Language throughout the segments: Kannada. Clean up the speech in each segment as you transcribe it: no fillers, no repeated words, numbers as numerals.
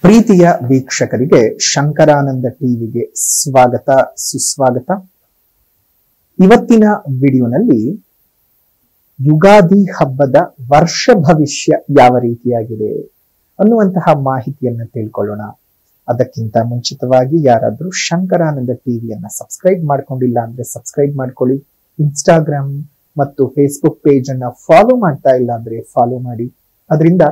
ಪ್ರೀತಿಯ ವೀಕ್ಷಕರಿಗೆ ಶಂಕರಾನಂದ ಟಿವಿಗೆ ಸ್ವಾಗತ ಸುಸ್ವಾಗತ. ಇವತ್ತಿನ ವಿಡಿಯೋನಲ್ಲಿ ಯುಗಾದಿ ಹಬ್ಬದ ವರ್ಷ ಭವಿಷ್ಯ ಯಾವ ರೀತಿಯಾಗಿದೆ ಅನ್ನುವಂತಹ ಮಾಹಿತಿಯನ್ನ ತಿಳ್ಕೊಳ್ಳೋಣ. ಅದಕ್ಕಿಂತ ಮುಂಚಿತವಾಗಿ ಯಾರಾದ್ರೂ ಶಂಕರಾನಂದ ಟಿವಿಯನ್ನ ಸಬ್ಸ್ಕ್ರೈಬ್ ಮಾಡ್ಕೊಂಡಿಲ್ಲ ಅಂದ್ರೆ ಸಬ್ಸ್ಕ್ರೈಬ್ ಮಾಡ್ಕೊಳ್ಳಿ. ಇನ್ಸ್ಟಾಗ್ರಾಮ್ ಮತ್ತು ಫೇಸ್ಬುಕ್ ಪೇಜ್ ಅನ್ನ ಫಾಲೋ ಮಾಡ್ತಾ ಇಲ್ಲ ಅಂದ್ರೆ ಫಾಲೋ ಮಾಡಿ. ಅದರಿಂದ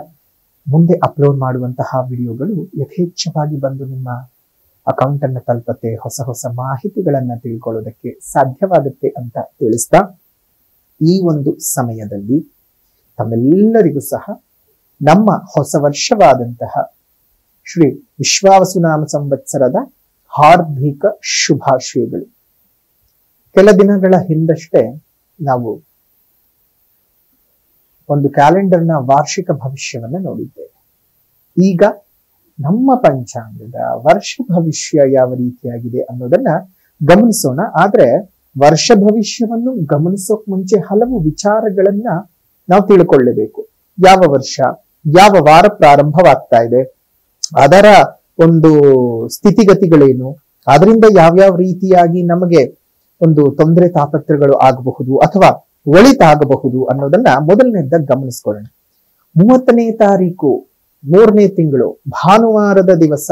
ಮುಂದೆ ಅಪ್ಲೋಡ್ ಮಾಡುವಂತಹ ವಿಡಿಯೋಗಳು ಯಥೇಚ್ಛವಾಗಿ ಬಂದು ನಿಮ್ಮ ಅಕೌಂಟ್ ಅನ್ನು ತಲುಪತ್ತೆ, ಹೊಸ ಹೊಸ ಮಾಹಿತಿಗಳನ್ನ ತಿಳ್ಕೊಳ್ಳೋದಕ್ಕೆ ಸಾಧ್ಯವಾಗುತ್ತೆ ಅಂತ ತಿಳಿಸ್ತಾ, ಈ ಒಂದು ಸಮಯದಲ್ಲಿ ತಮ್ಮೆಲ್ಲರಿಗೂ ಸಹ ನಮ್ಮ ಹೊಸ ವರ್ಷವಾದಂತಹ ಶ್ರೀ ವಿಶ್ವಾವಸುನಾಮ ಸಂವತ್ಸರದ ಹಾರ್ದಿಕ ಶುಭಾಶಯಗಳು. ಕೆಲ ದಿನಗಳ ಹಿಂದಷ್ಟೇ ನಾವು ಒಂದು ಕ್ಯಾಲೆಂಡರ್ನ ವಾರ್ಷಿಕ ಭವಿಷ್ಯವನ್ನ ನೋಡಿದ್ದೇವೆ. ಈಗ ನಮ್ಮ ಪಂಚಾಂಗದ ವರ್ಷ ಭವಿಷ್ಯ ಯಾವ ರೀತಿಯಾಗಿದೆ ಅನ್ನೋದನ್ನ ಗಮನಿಸೋಣ. ಆದ್ರೆ ವರ್ಷ ಭವಿಷ್ಯವನ್ನು ಗಮನಿಸೋಕ್ ಮುಂಚೆ ಹಲವು ವಿಚಾರಗಳನ್ನ ನಾವು ತಿಳ್ಕೊಳ್ಳಬೇಕು. ಯಾವ ವರ್ಷ, ಯಾವ ವಾರ ಪ್ರಾರಂಭವಾಗ್ತಾ ಇದೆ, ಅದರ ಒಂದು ಸ್ಥಿತಿಗತಿಗಳೇನು, ಅದರಿಂದ ಯಾವ್ಯಾವ ರೀತಿಯಾಗಿ ನಮಗೆ ಒಂದು ತೊಂದರೆ ತಾಪತ್ರಗಳು ಆಗಬಹುದು ಅಥವಾ ಒಳಿತಾಗಬಹುದು ಅನ್ನೋದನ್ನ ಮೊದಲನೇದ ಗಮನಿಸ್ಕೊಳ್ಳೋಣ. 30ನೇ ತಾರೀಕು 3ನೇ ತಿಂಗಳು ಭಾನುವಾರದ ದಿವಸ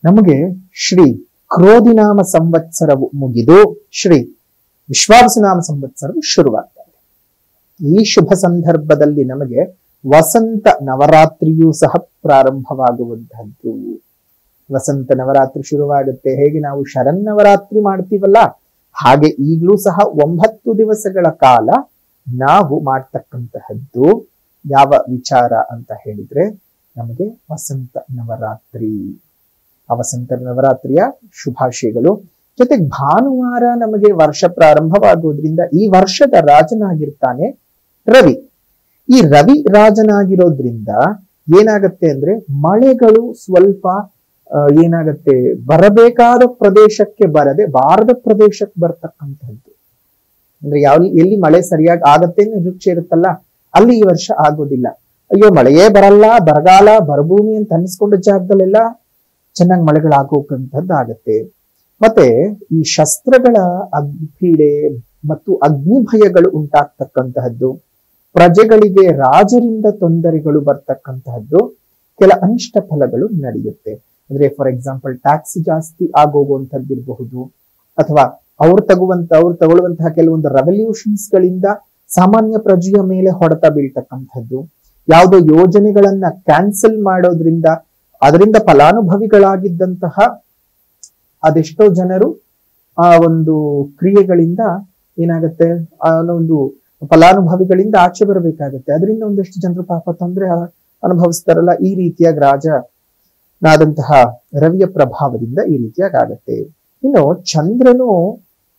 ನಮಗೆ ಶ್ರೀ ಕ್ರೋಧಿನಾಮ ಸಂವತ್ಸರವು ಮುಗಿದು ಶ್ರೀ ವಿಶ್ವಾವಸುನಾಮ ಸಂವತ್ಸರವು ಶುರುವಾಗ್ತಾ ಇದೆ. ಈ ಶುಭ ಸಂದರ್ಭದಲ್ಲಿ ನಮಗೆ ವಸಂತ ನವರಾತ್ರಿಯೂ ಸಹ ಪ್ರಾರಂಭವಾಗುವಂತಹದ್ದು. ವಸಂತ ನವರಾತ್ರಿ ಶುರುವಾಗುತ್ತೆ. ಹೇಗೆ ನಾವು ಶರನ್ನವರಾತ್ರಿ ಮಾಡ್ತೀವಲ್ಲ, ಹಾಗೆ ಈಗಲೂ ಸಹ 9 ದಿವಸಗಳ ಕಾಲ ನಾವು ಮಾಡ್ತಕ್ಕಂತಹದ್ದು ಯಾವ ವಿಚಾರ ಅಂತ ಹೇಳಿದ್ರೆ ನಮಗೆ ವಸಂತ ನವರಾತ್ರಿ. ಆ ವಸಂತ ನವರಾತ್ರಿಯ ಶುಭಾಶಯಗಳು. ಜೊತೆಗೆ ಭಾನುವಾರ ನಮಗೆ ವರ್ಷ ಪ್ರಾರಂಭವಾಗುವುದರಿಂದ ಈ ವರ್ಷದ ರಾಜನಾಗಿರ್ತಾನೆ ರವಿ. ಈ ರವಿ ರಾಜನಾಗಿರೋದ್ರಿಂದ ಏನಾಗತ್ತೆ ಅಂದ್ರೆ ಮಳೆಗಳು ಸ್ವಲ್ಪ ಏನಾಗತ್ತೆ, ಬರಬೇಕಾದ ಪ್ರದೇಶಕ್ಕೆ ಬರದೆ ಬಾರದ ಪ್ರದೇಶಕ್ಕೆ ಬರ್ತಕ್ಕಂಥದ್ದು. ಅಂದ್ರೆ ಎಲ್ಲಿ ಮಳೆ ಸರಿಯಾಗಿ ಆಗತ್ತೆ ನಿರೀಕ್ಷೆ ಇರುತ್ತಲ್ಲ, ಅಲ್ಲಿ ಈ ವರ್ಷ ಆಗೋದಿಲ್ಲ. ಅಯ್ಯೋ ಮಳೆಯೇ ಬರಲ್ಲ, ಬರಗಾಲ ಬರಭೂಮಿ ಅಂತ ಅನಿಸ್ಕೊಂಡ ಜಾಗದಲ್ಲೆಲ್ಲ ಚೆನ್ನಾಗಿ ಮಳೆಗಳಾಗೋಕಂಥದ್ದು ಆಗತ್ತೆ. ಮತ್ತೆ ಈ ಶಸ್ತ್ರಗಳ ಅಗ್ನಿಪೀಡೆ ಮತ್ತು ಅಗ್ನಿ ಭಯಗಳು ಉಂಟಾಗ್ತಕ್ಕಂತಹದ್ದು, ಪ್ರಜೆಗಳಿಗೆ ರಾಜರಿಂದ ತೊಂದರೆಗಳು ಬರ್ತಕ್ಕಂತಹದ್ದು, ಕೆಲ ಅನಿಷ್ಟ ಫಲಗಳು ನಡೆಯುತ್ತೆ. ಅಂದ್ರೆ ಫಾರ್ ಎಕ್ಸಾಂಪಲ್ ಟ್ಯಾಕ್ಸ್ ಜಾಸ್ತಿ ಆಗೋಗುವಂತದ್ದಿರಬಹುದು, ಅಥವಾ ಅವ್ರು ತಗೊಳ್ಳುವಂತಹ ಕೆಲವೊಂದು ರೆವಲ್ಯೂಷನ್ಸ್ ಗಳಿಂದ ಸಾಮಾನ್ಯ ಪ್ರಜೆಯ ಮೇಲೆ ಹೊಡೆತ ಬೀಳ್ತಕ್ಕಂಥದ್ದು, ಯಾವುದೋ ಯೋಜನೆಗಳನ್ನ ಕ್ಯಾನ್ಸಲ್ ಮಾಡೋದ್ರಿಂದ ಅದರಿಂದ ಫಲಾನುಭವಿಗಳಾಗಿದ್ದಂತಹ ಅದೆಷ್ಟೋ ಜನರು ಆ ಒಂದು ಕ್ರಿಯೆಗಳಿಂದ ಏನಾಗತ್ತೆ, ಆ ಒಂದು ಫಲಾನುಭವಿಗಳಿಂದ ಆಚೆ ಬರಬೇಕಾಗತ್ತೆ. ಅದರಿಂದ ಒಂದಷ್ಟು ಜನರು ಪಾಪ ತೊಂದರೆ ಅನುಭವಿಸ್ತಾರಲ್ಲ. ಈ ರೀತಿಯಾಗಿ ರಾಜನಾದಂತಹ ರವಿಯ ಪ್ರಭಾವದಿಂದ ಈ ರೀತಿಯಾಗಿ ಆಗತ್ತೆ. ಇನ್ನು ಚಂದ್ರನು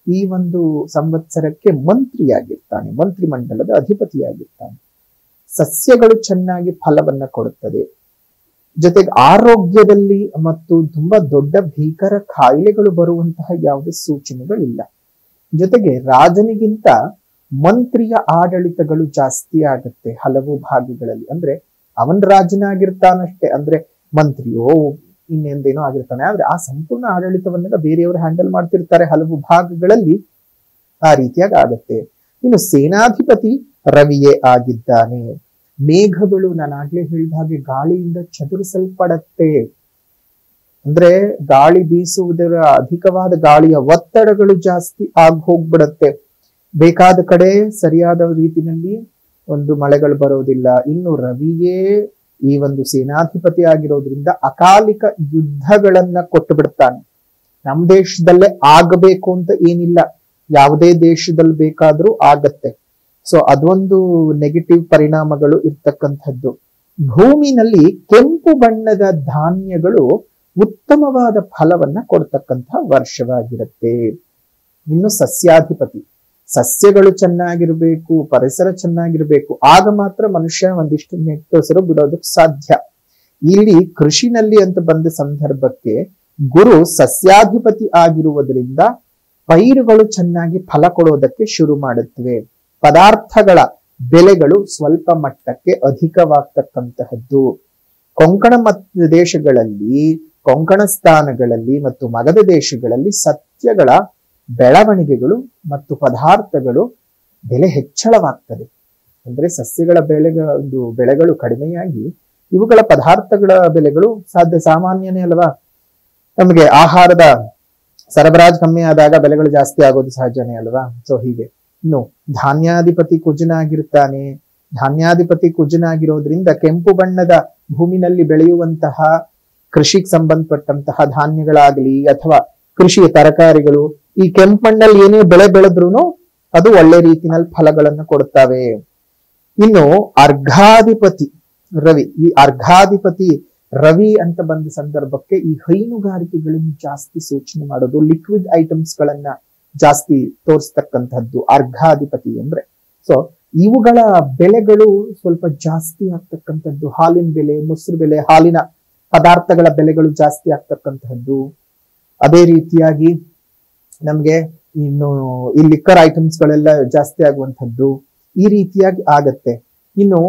ಈ ಒಂದು ಸಂವತ್ಸರಕ್ಕೆ ಮಂತ್ರಿಯಾಗಿರ್ತಾನೆ, ಮಂತ್ರಿಮಂಡಲದ ಅಧಿಪತಿಯಾಗಿರ್ತಾನೆ. ಸಸ್ಯಗಳು ಚೆನ್ನಾಗಿ ಫಲವನ್ನ ಕೊಡುತ್ತದೆ. ಜೊತೆಗೆ ಆರೋಗ್ಯದಲ್ಲಿ ಮತ್ತು ತುಂಬಾ ದೊಡ್ಡ ಭೀಕರ ಕಾಯಿಲೆಗಳು ಬರುವಂತಹ ಯಾವುದೇ ಸೂಚನೆಗಳಿಲ್ಲ. ಜೊತೆಗೆ ರಾಜನಿಗಿಂತ ಮಂತ್ರಿಯ ಆಡಳಿತಗಳು ಜಾಸ್ತಿ ಆಗತ್ತೆ ಹಲವು ಭಾಗಗಳಲ್ಲಿ. ಅಂದ್ರೆ ಅವನ್ ರಾಜನಾಗಿರ್ತಾನಷ್ಟೇ, ಅಂದ್ರೆ ಮಂತ್ರಿಯೋ ಇನ್ನೇಂದೇನೋ ಆಗಿರ್ತಾನೆ, ಆದ್ರೆ ಆ ಸಂಪೂರ್ಣ ಆಡಳಿತವನ್ನೆಲ್ಲ ಬೇರೆಯವರು ಹ್ಯಾಂಡಲ್ ಮಾಡ್ತಿರ್ತಾರೆ ಹಲವು ಭಾಗಗಳಲ್ಲಿ. ಆ ರೀತಿಯಾಗಿ ಆಗತ್ತೆ. ಇನ್ನು ಸೇನಾಧಿಪತಿ ರವಿಯೇ ಆಗಿದ್ದಾನೆ. ಮೇಘಗಳು ನಾನು ಆಗ್ಲೇ ಹೇಳಿದ ಹಾಗೆ ಗಾಳಿಯಿಂದ ಚದುರಿಸಲ್ಪಡತ್ತೆ. ಅಂದ್ರೆ ಗಾಳಿ ಬೀಸುವುದರ ಅಧಿಕವಾದ ಗಾಳಿಯ ಒತ್ತಡಗಳು ಜಾಸ್ತಿ ಆಗಿ ಹೋಗ್ಬಿಡತ್ತೆ. ಬೇಕಾದ ಕಡೆ ಸರಿಯಾದ ರೀತಿಯಲ್ಲಿ ಒಂದು ಮಳೆಗಳು ಬರೋದಿಲ್ಲ. ಇನ್ನು ರವಿಯೇ ಈ ಒಂದು ಸೇನಾಧಿಪತಿ ಆಗಿರೋದ್ರಿಂದ ಅಕಾಲಿಕ ಯುದ್ಧಗಳನ್ನ ಕೊಟ್ಟು ಬಿಡ್ತಾನೆ. ನಮ್ಮ ದೇಶದಲ್ಲೇ ಆಗಬೇಕು ಅಂತ ಏನಿಲ್ಲ, ಯಾವುದೇ ದೇಶದಲ್ಲಿ ಬೇಕಾದ್ರೂ ಆಗತ್ತೆ. ಸೊ ಅದೊಂದು ನೆಗೆಟಿವ್ ಪರಿಣಾಮಗಳು ಇರ್ತಕ್ಕಂಥದ್ದು. ಭೂಮಿನಲ್ಲಿ ಕೆಂಪು ಬಣ್ಣದ ಧಾನ್ಯಗಳು ಉತ್ತಮವಾದ ಫಲವನ್ನ ಕೊಡ್ತಕ್ಕಂತಹ ವರ್ಷವಾಗಿರುತ್ತೆ. ಇನ್ನು ಸಸ್ಯಾಧಿಪತಿ, ಸಸ್ಯಗಳು ಚೆನ್ನಾಗಿರ್ಬೇಕು, ಪರಿಸರ ಚೆನ್ನಾಗಿರ್ಬೇಕು, ಆಗ ಮಾತ್ರ ಮನುಷ್ಯ ಒಂದಿಷ್ಟು ನೆಟ್ಟೊಸರು ಬಿಡೋದಕ್ಕೆ ಸಾಧ್ಯ. ಇಲ್ಲಿ ಕೃಷಿನಲ್ಲಿ ಅಂತ ಬಂದ ಸಂದರ್ಭಕ್ಕೆ ಗುರು ಸಸ್ಯಾಧಿಪತಿ ಆಗಿರುವುದರಿಂದ ಪೈರುಗಳು ಚೆನ್ನಾಗಿ ಫಲ ಕೊಡೋದಕ್ಕೆ ಶುರು ಮಾಡುತ್ತವೆ. ಪದಾರ್ಥಗಳ ಬೆಲೆಗಳು ಸ್ವಲ್ಪ ಮಟ್ಟಕ್ಕೆ ಅಧಿಕವಾಗ್ತಕ್ಕಂತಹದ್ದು. ಕೊಂಕಣ ದೇಶಗಳಲ್ಲಿ, ಕೊಂಕಣ ಸ್ಥಾನಗಳಲ್ಲಿ ಮತ್ತು ಮಗಧ ದೇಶಗಳಲ್ಲಿ ಸಸ್ಯಗಳ ಬೆಳವಣಿಗೆಗಳು ಮತ್ತು ಪದಾರ್ಥಗಳು ಬೆಲೆ ಹೆಚ್ಚಳವಾಗ್ತದೆ. ಅಂದ್ರೆ ಸಸ್ಯಗಳ ಬೆಳೆಗಳು ಕಡಿಮೆಯಾಗಿ ಇವುಗಳ ಪದಾರ್ಥಗಳ ಬೆಲೆಗಳು ಸಾಮಾನ್ಯನೇ ಅಲ್ವಾ. ನಮಗೆ ಆಹಾರದ ಸರಬರಾಜು ಕಮ್ಮಿ ಆದಾಗ ಬೆಲೆಗಳು ಜಾಸ್ತಿ ಆಗೋದು ಸಹಜನೇ ಅಲ್ವಾ. ಸೊ ಹೀಗೆ ಇನ್ನು ಧಾನ್ಯಾಧಿಪತಿ ಕುಜನಾಗಿರ್ತಾನೆ. ಧಾನ್ಯಾಧಿಪತಿ ಕುಜನಾಗಿರೋದ್ರಿಂದ ಕೆಂಪು ಬಣ್ಣದ ಭೂಮಿನಲ್ಲಿ ಬೆಳೆಯುವಂತಹ ಕೃಷಿಗೆ ಸಂಬಂಧಪಟ್ಟಂತಹ ಧಾನ್ಯಗಳಾಗ್ಲಿ ಅಥವಾ ಕೃಷಿಯ ತರಕಾರಿಗಳು ಈ ಕೆಂಪು ಮಣ್ಣಲ್ಲಿ ಏನೇ ಬೆಳೆ ಬೆಳೆದ್ರು ಅದು ಒಳ್ಳೆ ರೀತಿನಲ್ಲಿ ಫಲಗಳನ್ನು ಕೊಡ್ತವೆ. ಇನ್ನು ಅರ್ಘಾಧಿಪತಿ ರವಿ, ಈ ಅರ್ಘಾಧಿಪತಿ ರವಿ ಅಂತ ಬಂದ ಸಂದರ್ಭಕ್ಕೆ ಈ ಹೈನುಗಾರಿಕೆಗಳನ್ನು ಜಾಸ್ತಿ ಸೂಚನೆ ಮಾಡೋದು, ಲಿಕ್ವಿಡ್ ಐಟಮ್ಸ್ ಗಳನ್ನ ಜಾಸ್ತಿ ತೋರಿಸ್ತಕ್ಕಂಥದ್ದು ಅರ್ಘಾಧಿಪತಿ ಅಂದ್ರೆ. ಸೊ ಇವುಗಳ ಬೆಲೆಗಳು ಸ್ವಲ್ಪ ಜಾಸ್ತಿ ಆಗ್ತಕ್ಕಂಥದ್ದು. ಹಾಲಿನ ಬೆಲೆ, ಮೊಸರು ಬೆಲೆ, ಹಾಲಿನ ಪದಾರ್ಥಗಳ ಬೆಲೆಗಳು ಜಾಸ್ತಿ ಆಗ್ತಕ್ಕಂಥದ್ದು. ಅದೇ ರೀತಿಯಾಗಿ ನಮ್ಗೆ ಇನ್ನು ಈ ಲಿಕ್ಕರ್ ಐಟಮ್ಸ್ ಗಳೆಲ್ಲ ಜಾಸ್ತಿ ಆಗುವಂಥದ್ದು ಈ ರೀತಿಯಾಗಿ ಆಗತ್ತೆ. ಇನ್ನು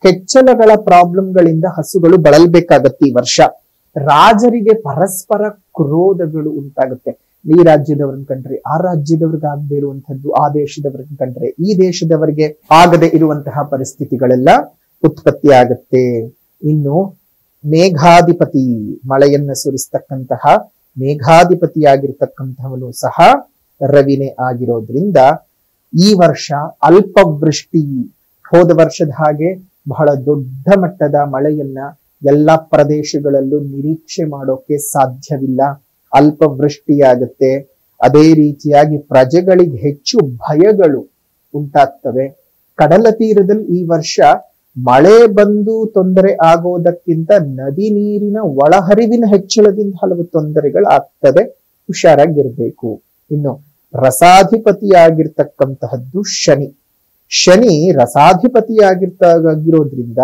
ಕೆಚ್ಚಲಗಳ ಪ್ರಾಬ್ಲಮ್ಗಳಿಂದ ಹಸುಗಳು ಬಳಲ್ಬೇಕಾಗತ್ತೆ ಈ ವರ್ಷ. ರಾಜರಿಗೆ ಪರಸ್ಪರ ಕ್ರೋಧಗಳು ಉಂಟಾಗುತ್ತೆ. ಈ ರಾಜ್ಯದವ್ರನ್ನ ಕಂಡ್ರೆ ಆ ರಾಜ್ಯದವ್ರಿಗೆ ಆಗದೆ ಇರುವಂತಹದ್ದು, ಆ ದೇಶದವ್ರನ್ನ ಕಂಡ್ರೆ ಈ ದೇಶದವರಿಗೆ ಆಗದೆ ಇರುವಂತಹ ಪರಿಸ್ಥಿತಿಗಳೆಲ್ಲ ಉತ್ಪತ್ತಿ ಆಗತ್ತೆ. ಇನ್ನು ಮೇಘಾಧಿಪತಿ, ಮಳೆಯನ್ನ ಸುರಿಸ್ತಕ್ಕಂತಹ ಮೇಘಾಧಿಪತಿಯಾಗಿರ್ತಕ್ಕಂಥವನು ಸಹ ರವಿನೇ ಆಗಿರೋದ್ರಿಂದ ಈ ವರ್ಷ ಅಲ್ಪವೃಷ್ಟಿ, ಹೋದ ವರ್ಷದ ಹಾಗೆ ಬಹಳ ದೊಡ್ಡ ಮಟ್ಟದ ಮಳೆಯನ್ನ ಎಲ್ಲಾ ಪ್ರದೇಶಗಳಲ್ಲೂ ನಿರೀಕ್ಷೆ ಮಾಡೋಕೆ ಸಾಧ್ಯವಿಲ್ಲ. ಅಲ್ಪವೃಷ್ಟಿಯಾಗುತ್ತೆ. ಅದೇ ರೀತಿಯಾಗಿ ಪ್ರಜೆಗಳಿಗೆ ಹೆಚ್ಚು ಭಯಗಳು ಉಂಟಾಗ್ತವೆ. ಕಡಲ ತೀರದಲ್ಲಿ ಈ ವರ್ಷ ಮಳೆ ಬಂದು ತೊಂದರೆ ಆಗೋದಕ್ಕಿಂತ ನದಿ ನೀರಿನ ಒಳಹರಿವಿನ ಹೆಚ್ಚಳದಿಂದ ಹಲವು ತೊಂದರೆಗಳು ಆಗ್ತದೆ. ಹುಷಾರಾಗಿರ್ಬೇಕು. ಇನ್ನು ರಸಾಧಿಪತಿಯಾಗಿರ್ತಕ್ಕಂತಹದ್ದು ಶನಿ. ಶನಿ ರಸಾಧಿಪತಿಯಾಗಿರೋದ್ರಿಂದ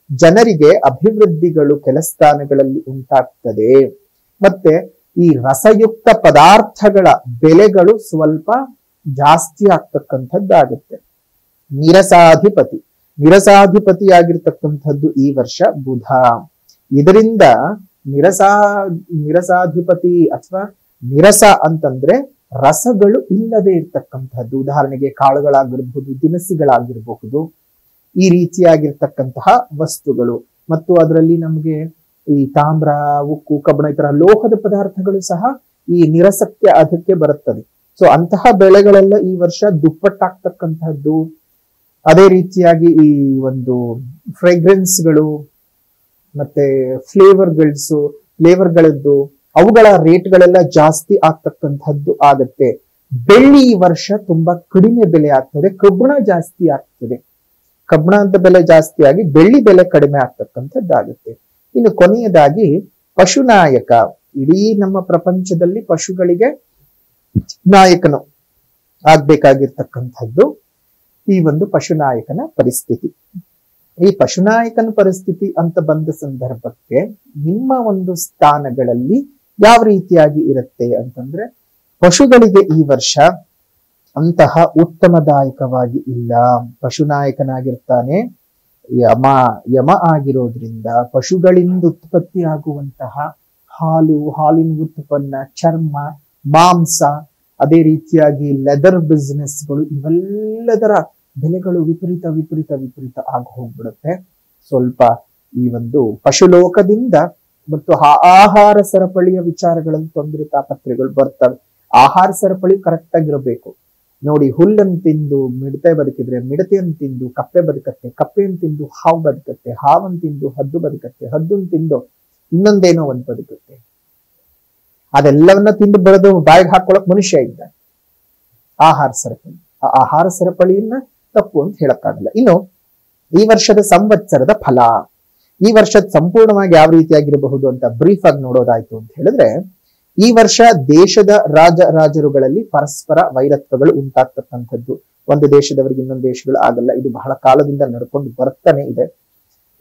ಜನರಿಗೆ ಅಭಿವೃದ್ಧಿಗಳು ಕೆಲ ಸ್ಥಾನಗಳಲ್ಲಿ ಉಂಟಾಗ್ತದೆ. ಮತ್ತೆ ಈ ರಸಯುಕ್ತ ಪದಾರ್ಥಗಳ ಬೆಲೆಗಳು ಸ್ವಲ್ಪ ಜಾಸ್ತಿ ಆಗ್ತಕ್ಕಂಥದ್ದಾಗುತ್ತೆ. ನಿರಸಾಧಿಪತಿಯಾಗಿರ್ತಕ್ಕಂಥದ್ದು ಈ ವರ್ಷ ಬುಧ. ಇದರಿಂದ ನಿರಸಾಧಿಪತಿ ಅಥವಾ ನಿರಸ ಅಂತಂದ್ರೆ ರಸಗಳು ಇಲ್ಲದೆ ಇರ್ತಕ್ಕಂಥದ್ದು. ಉದಾಹರಣೆಗೆ ಕಾಳುಗಳಾಗಿರಬಹುದು, ದಿನಸಿಗಳಾಗಿರಬಹುದು, ಈ ರೀತಿಯಾಗಿರ್ತಕ್ಕಂತಹ ವಸ್ತುಗಳು. ಮತ್ತು ಅದರಲ್ಲಿ ನಮಗೆ ಈ ತಾಮ್ರ, ಉಕ್ಕು, ಕಬ್ಬಣ ಈ ತರ ಲೋಹದ ಪದಾರ್ಥಗಳು ಸಹ ಈ ನಿರಸಕ್ಕೆ ಅದಕ್ಕೆ ಬರುತ್ತದೆ. ಸೊ ಅಂತಹ ಬೆಳೆಗಳೆಲ್ಲ ಈ ವರ್ಷ ದುಪ್ಪಟ್ಟಾಗ್ತಕ್ಕಂತಹದ್ದು. ಅದೇ ರೀತಿಯಾಗಿ ಈ ಒಂದು ಫ್ರೇಗ್ರೆನ್ಸ್ಗಳು ಮತ್ತೆ ಫ್ಲೇವರ್ಗಳದ್ದು ಅವುಗಳ ರೇಟ್ಗಳೆಲ್ಲ ಜಾಸ್ತಿ ಆಗ್ತಕ್ಕಂಥದ್ದು ಆಗತ್ತೆ. ಬೆಳ್ಳಿ ಈ ವರ್ಷ ತುಂಬಾ ಕಡಿಮೆ ಬೆಲೆ ಆಗ್ತದೆ. ಕಬ್ಬಣ ಜಾಸ್ತಿ ಆಗ್ತದೆ. ಕಬ್ಬಣದ ಬೆಲೆ ಜಾಸ್ತಿ ಆಗಿ ಬೆಳ್ಳಿ ಬೆಲೆ ಕಡಿಮೆ ಆಗ್ತಕ್ಕಂಥದ್ದಾಗುತ್ತೆ. ಇನ್ನು ಕೊನೆಯದಾಗಿ ಪಶುನಾಯಕ. ಇಡೀ ನಮ್ಮ ಪ್ರಪಂಚದಲ್ಲಿ ಪಶುಗಳಿಗೆ ನಾಯಕನು ಆಗ್ಬೇಕಾಗಿರ್ತಕ್ಕಂಥದ್ದು ಈ ಒಂದು ಪಶುನಾಯಕನ ಪರಿಸ್ಥಿತಿ. ಈ ಪಶುನಾಯಕನ ಪರಿಸ್ಥಿತಿ ಅಂತ ಬಂದ ಸಂದರ್ಭಕ್ಕೆ ನಿಮ್ಮ ಒಂದು ಸ್ಥಾನಗಳಲ್ಲಿ ಯಾವ ರೀತಿಯಾಗಿ ಇರುತ್ತೆ ಅಂತಂದ್ರೆ, ಪಶುಗಳಿಗೆ ಈ ವರ್ಷ ಅಂತಹ ಉತ್ತಮದಾಯಕವಾಗಿ ಇಲ್ಲ. ಪಶುನಾಯಕನಾಗಿರ್ತಾನೆ ಯಮ ಆಗಿರೋದ್ರಿಂದ ಪಶುಗಳಿಂದ ಉತ್ಪತ್ತಿ ಆಗುವಂತಹ ಹಾಲು, ಹಾಲಿನ ಉತ್ಪನ್ನ, ಚರ್ಮ, ಮಾಂಸ, ಅದೇ ರೀತಿಯಾಗಿ ಲೆದರ್ ಬಿಸ್ನೆಸ್ಗಳು ಇವೆಲ್ಲದರ ಬೆಲೆಗಳು ವಿಪರೀತ ಆಗಿ ಹೋಗ್ಬಿಡುತ್ತೆ. ಸ್ವಲ್ಪ ಈ ಒಂದು ಪಶುಲೋಕದಿಂದ ಮತ್ತು ಆಹಾರ ಸರಪಳಿಯ ವಿಚಾರಗಳಲ್ಲಿ ತೊಂದರೆ ತಾಪತ್ರೆಗಳು ಬರ್ತವೆ. ಆಹಾರ ಸರಪಳಿ ಕರೆಕ್ಟ್ ಆಗಿರಬೇಕು. ನೋಡಿ, ಹುಲ್ಲನ್ನು ತಿಂದು ಮಿಡತೆ ಬದುಕಿದ್ರೆ ಮಿಡತೆಯನ್ನು ತಿಂದು ಕಪ್ಪೆ ಬದುಕತ್ತೆ, ಕಪ್ಪೆಯನ್ನು ತಿಂದು ಹಾವು ಬದುಕತ್ತೆ, ಹಾವನ್ನು ತಿಂದು ಹದ್ದು ಬದುಕತ್ತೆ, ಹದ್ದನ್ನು ತಿಂದು ಇನ್ನೊಂದೇನೋ ಒಂದು ಬದುಕತ್ತೆ. ಅದೆಲ್ಲವನ್ನ ತಿಂದು ಬರೆದು ಬಾಯಿಗೆ ಹಾಕೊಳಕ್ ಮನುಷ್ಯ ಇದ್ದಾನೆ. ಆಹಾರ ಸರಪಳಿ, ಆ ಆಹಾರ ಸರಪಳಿಯನ್ನ ತಪ್ಪು ಅಂತ ಹೇಳಕ್ಕಾಗಲ್ಲ. ಇನ್ನು ಈ ವರ್ಷದ ಸಂವತ್ಸರದ ಫಲ, ಈ ವರ್ಷದ ಸಂಪೂರ್ಣವಾಗಿ ಯಾವ ರೀತಿಯಾಗಿರಬಹುದು ಅಂತ ಬ್ರೀಫ್ ಆಗಿ ನೋಡೋದಾಯ್ತು ಅಂತ ಹೇಳಿದ್ರೆ, ಈ ವರ್ಷ ದೇಶದ ರಾಜರುಗಳಲ್ಲಿ ಪರಸ್ಪರ ವೈರತ್ವಗಳು ಉಂಟಾಗ್ತಕ್ಕಂಥದ್ದು. ಒಂದು ದೇಶದವರಿಗೆ ಇನ್ನೊಂದು ದೇಶಗಳು ಆಗಲ್ಲ. ಇದು ಬಹಳ ಕಾಲದಿಂದ ನಡ್ಕೊಂಡು ಬರ್ತಾನೆ ಇದೆ.